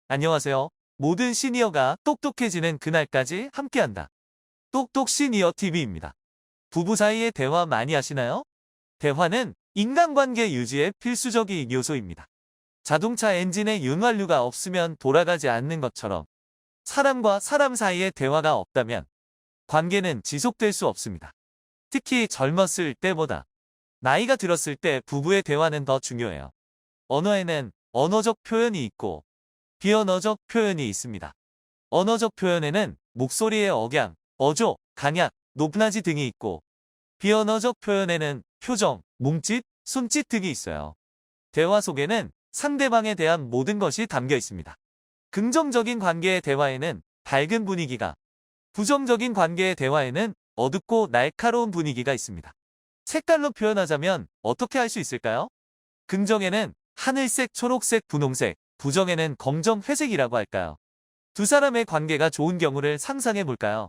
안녕하세요. 모든 시니어가 똑똑해지는 그날까지 함께한다. 똑똑 시니어 TV입니다. 부부 사이의 대화 많이 하시나요? 대화는 인간관계 유지의 필수적인 요소입니다. 자동차 엔진에 윤활유가 없으면 돌아가지 않는 것처럼 사람과 사람 사이의 대화가 없다면 관계는 지속될 수 없습니다. 특히 젊었을 때보다 나이가 들었을 때 부부의 대화는 더 중요해요. 언어에는 언어적 표현이 있고 비언어적 표현이 있습니다. 언어적 표현에는 목소리의 억양, 어조, 강약, 높낮이 등이 있고 비언어적 표현에는 표정, 몸짓, 손짓 등이 있어요. 대화 속에는 상대방에 대한 모든 것이 담겨 있습니다. 긍정적인 관계의 대화에는 밝은 분위기가, 부정적인 관계의 대화에는 어둡고 날카로운 분위기가 있습니다. 색깔로 표현하자면 어떻게 할 수 있을까요? 긍정에는 하늘색, 초록색, 분홍색, 부정에는 검정, 회색이라고 할까요? 두 사람의 관계가 좋은 경우를 상상해 볼까요?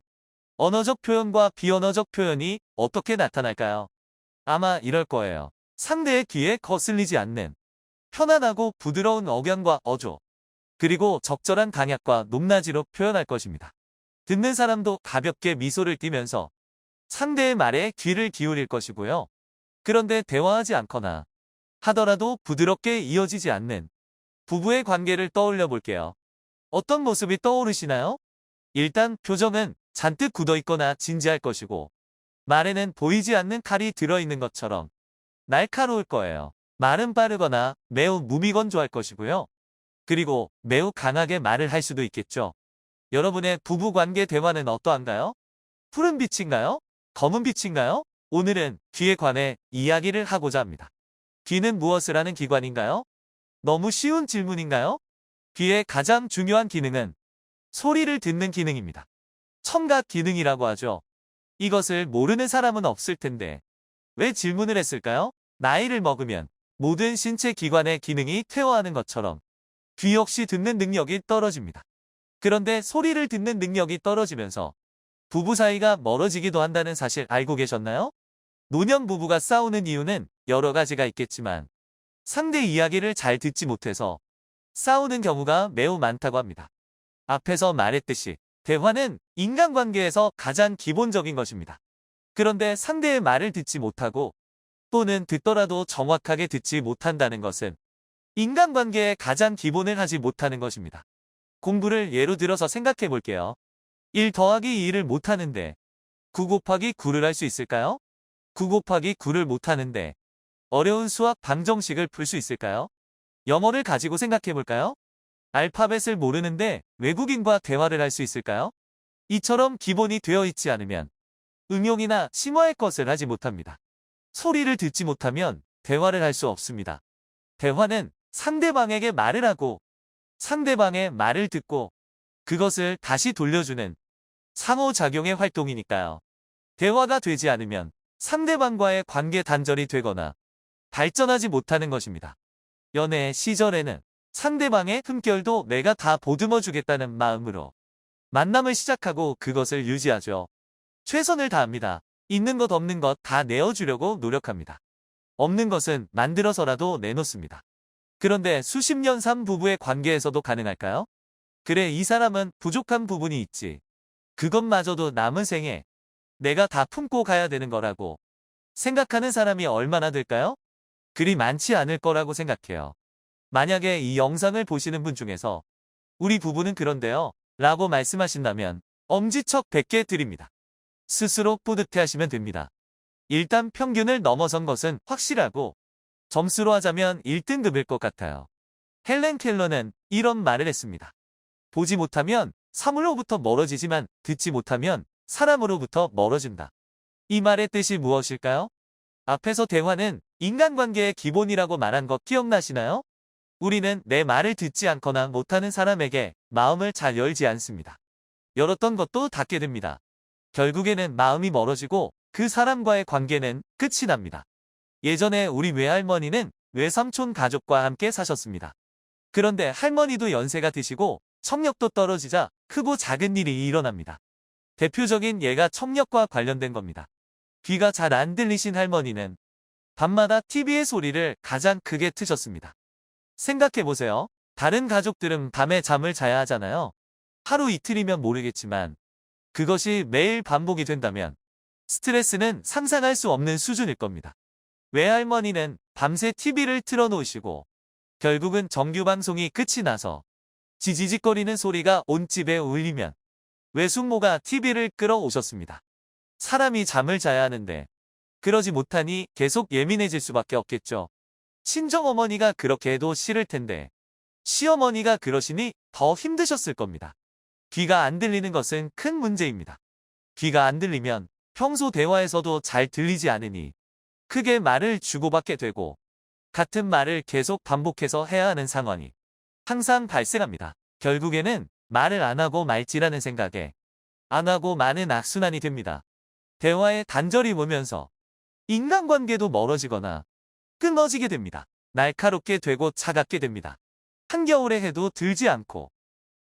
언어적 표현과 비언어적 표현이 어떻게 나타날까요? 아마 이럴 거예요. 상대의 귀에 거슬리지 않는 편안하고 부드러운 억양과 어조, 그리고 적절한 강약과 높낮이로 표현할 것입니다. 듣는 사람도 가볍게 미소를 띠면서 상대의 말에 귀를 기울일 것이고요. 그런데 대화하지 않거나 하더라도 부드럽게 이어지지 않는 부부의 관계를 떠올려 볼게요. 어떤 모습이 떠오르시나요? 일단 표정은 잔뜩 굳어 있거나 진지할 것이고 말에는 보이지 않는 칼이 들어있는 것처럼 날카로울 거예요. 말은 빠르거나 매우 무미건조할 것이고요. 그리고 매우 강하게 말을 할 수도 있겠죠. 여러분의 부부관계 대화는 어떠한가요? 푸른 빛인가요? 검은 빛인가요? 오늘은 귀에 관해 이야기를 하고자 합니다. 귀는 무엇을 하는 기관인가요? 너무 쉬운 질문인가요? 귀의 가장 중요한 기능은 소리를 듣는 기능입니다. 청각 기능이라고 하죠. 이것을 모르는 사람은 없을 텐데 왜 질문을 했을까요? 나이를 먹으면 모든 신체 기관의 기능이 퇴화하는 것처럼 귀 역시 듣는 능력이 떨어집니다. 그런데 소리를 듣는 능력이 떨어지면서 부부 사이가 멀어지기도 한다는 사실 알고 계셨나요? 노년 부부가 싸우는 이유는 여러 가지가 있겠지만 상대 이야기를 잘 듣지 못해서 싸우는 경우가 매우 많다고 합니다. 앞에서 말했듯이 대화는 인간관계에서 가장 기본적인 것입니다. 그런데 상대의 말을 듣지 못하고 또는 듣더라도 정확하게 듣지 못한다는 것은 인간관계의 가장 기본을 하지 못하는 것입니다. 공부를 예로 들어서 생각해 볼게요. 1 더하기 2를 못하는데 9 곱하기 9를 할 수 있을까요? 9 곱하기 9를 못하는데 어려운 수학 방정식을 풀 수 있을까요? 영어를 가지고 생각해 볼까요? 알파벳을 모르는데 외국인과 대화를 할 수 있을까요? 이처럼 기본이 되어 있지 않으면 응용이나 심화의 것을 하지 못합니다. 소리를 듣지 못하면 대화를 할 수 없습니다. 대화는 상대방에게 말을 하고 상대방의 말을 듣고 그것을 다시 돌려주는 상호작용의 활동이니까요. 대화가 되지 않으면 상대방과의 관계 단절이 되거나 발전하지 못하는 것입니다. 연애 시절에는 상대방의 흠결도 내가 다 보듬어 주겠다는 마음으로 만남을 시작하고 그것을 유지하죠. 최선을 다합니다. 있는 것 없는 것 다 내어주려고 노력합니다. 없는 것은 만들어서라도 내놓습니다. 그런데 수십 년 산 부부의 관계에서도 가능할까요? 그래, 이 사람은 부족한 부분이 있지. 그것마저도 남은 생에 내가 다 품고 가야 되는 거라고 생각하는 사람이 얼마나 될까요? 그리 많지 않을 거라고 생각해요. 만약에 이 영상을 보시는 분 중에서 우리 부부는 그런데요 라고 말씀하신다면 엄지척 100개 드립니다. 스스로 뿌듯해 하시면 됩니다. 일단 평균을 넘어선 것은 확실하고 점수로 하자면 1등급일 것 같아요. 헬렌 켈러는 이런 말을 했습니다. 보지 못하면 사물로부터 멀어지지만 듣지 못하면 사람으로부터 멀어진다. 이 말의 뜻이 무엇일까요? 앞에서 대화는 인간관계의 기본이라고 말한 거 기억나시나요? 우리는 내 말을 듣지 않거나 못하는 사람에게 마음을 잘 열지 않습니다. 열었던 것도 닫게 됩니다. 결국에는 마음이 멀어지고 그 사람과의 관계는 끝이 납니다. 예전에 우리 외할머니는 외삼촌 가족과 함께 사셨습니다. 그런데 할머니도 연세가 드시고 청력도 떨어지자 크고 작은 일이 일어납니다. 대표적인 예가 청력과 관련된 겁니다. 귀가 잘 안 들리신 할머니는 밤마다 TV의 소리를 가장 크게 트셨습니다. 생각해보세요. 다른 가족들은 밤에 잠을 자야 하잖아요. 하루 이틀이면 모르겠지만 그것이 매일 반복이 된다면 스트레스는 상상할 수 없는 수준일 겁니다. 외할머니는 밤새 TV를 틀어놓으시고 결국은 정규 방송이 끝이 나서 지지직거리는 소리가 온 집에 울리면 외숙모가 TV를 끌어오셨습니다. 사람이 잠을 자야 하는데 그러지 못하니 계속 예민해질 수밖에 없겠죠. 친정어머니가 그렇게 해도 싫을 텐데 시어머니가 그러시니 더 힘드셨을 겁니다. 귀가 안 들리는 것은 큰 문제입니다. 귀가 안 들리면 평소 대화에서도 잘 들리지 않으니 크게 말을 주고받게 되고 같은 말을 계속 반복해서 해야 하는 상황이 항상 발생합니다. 결국에는 말을 안 하고 말지라는 생각에 안 하고 마는 악순환이 됩니다. 대화에 단절이 오면서 인간관계도 멀어지거나 끊어지게 됩니다. 날카롭게 되고 차갑게 됩니다. 한겨울에 해도 들지 않고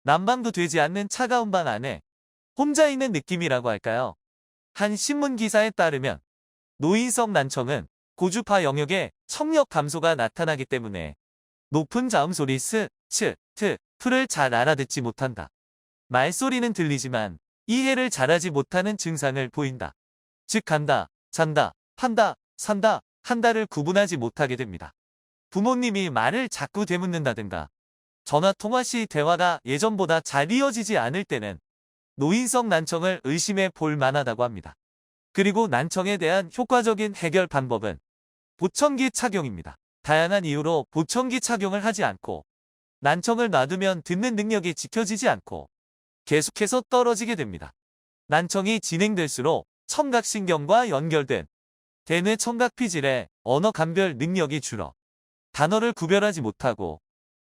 난방도 되지 않는 차가운 방 안에 혼자 있는 느낌이라고 할까요? 한 신문 기사에 따르면 노인성 난청은 고주파 영역에 청력 감소가 나타나기 때문에 높은 자음소리 스, 츠, 트, 프를 잘 알아듣지 못한다. 말소리는 들리지만 이해를 잘하지 못하는 증상을 보인다. 즉 간다, 잔다, 판다, 산다, 한다를 구분하지 못하게 됩니다. 부모님이 말을 자꾸 되묻는다든가 전화통화 시 대화가 예전보다 잘 이어지지 않을 때는 노인성 난청을 의심해 볼 만하다고 합니다. 그리고 난청에 대한 효과적인 해결 방법은 보청기 착용입니다. 다양한 이유로 보청기 착용을 하지 않고 난청을 놔두면 듣는 능력이 지켜지지 않고 계속해서 떨어지게 됩니다. 난청이 진행될수록 청각신경과 연결된 대뇌 청각피질의 언어 감별 능력이 줄어 단어를 구별하지 못하고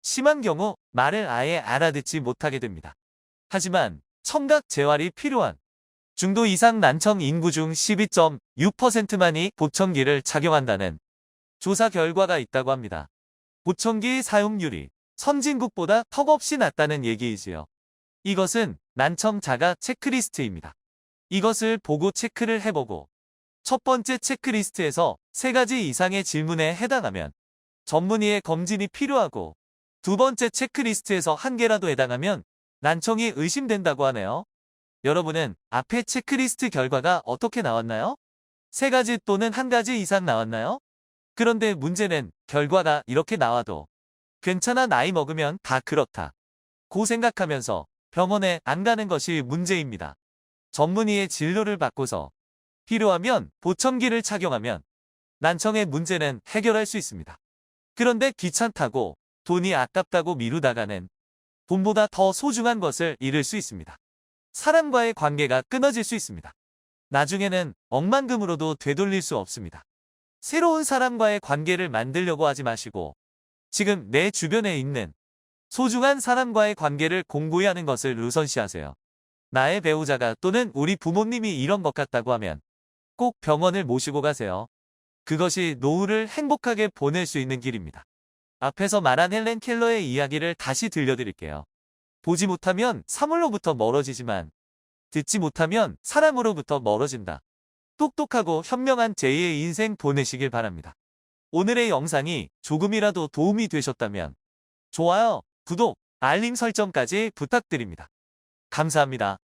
심한 경우 말을 아예 알아듣지 못하게 됩니다. 하지만 청각 재활이 필요한 중도 이상 난청 인구 중 12.6%만이 보청기를 착용한다는 조사 결과가 있다고 합니다. 보청기 사용률이 선진국보다 턱없이 낮다는 얘기이지요. 이것은 난청 자가 체크리스트입니다. 이것을 보고 체크를 해보고 첫 번째 체크리스트에서 3가지 이상의 질문에 해당하면 전문의의 검진이 필요하고 두 번째 체크리스트에서 1개라도 해당하면 난청이 의심된다고 하네요. 여러분은 앞에 체크리스트 결과가 어떻게 나왔나요? 3가지 또는 1가지 이상 나왔나요? 그런데 문제는 결과가 이렇게 나와도 괜찮아 나이 먹으면 다 그렇다 고 생각하면서 병원에 안 가는 것이 문제입니다. 전문의의 진료를 받고서 필요하면 보청기를 착용하면 난청의 문제는 해결할 수 있습니다. 그런데 귀찮다고 돈이 아깝다고 미루다가는 돈보다 더 소중한 것을 잃을 수 있습니다. 사람과의 관계가 끊어질 수 있습니다. 나중에는 억만금으로도 되돌릴 수 없습니다. 새로운 사람과의 관계를 만들려고 하지 마시고 지금 내 주변에 있는 소중한 사람과의 관계를 공고히 하는 것을 우선시하세요. 나의 배우자가 또는 우리 부모님이 이런 것 같다고 하면 꼭 병원을 모시고 가세요. 그것이 노후를 행복하게 보낼 수 있는 길입니다. 앞에서 말한 헬렌 켈러의 이야기를 다시 들려드릴게요. 보지 못하면 사물로부터 멀어지지만 듣지 못하면 사람으로부터 멀어진다. 똑똑하고 현명한 제2의 인생 보내시길 바랍니다. 오늘의 영상이 조금이라도 도움이 되셨다면 좋아요, 구독, 알림 설정까지 부탁드립니다. 감사합니다.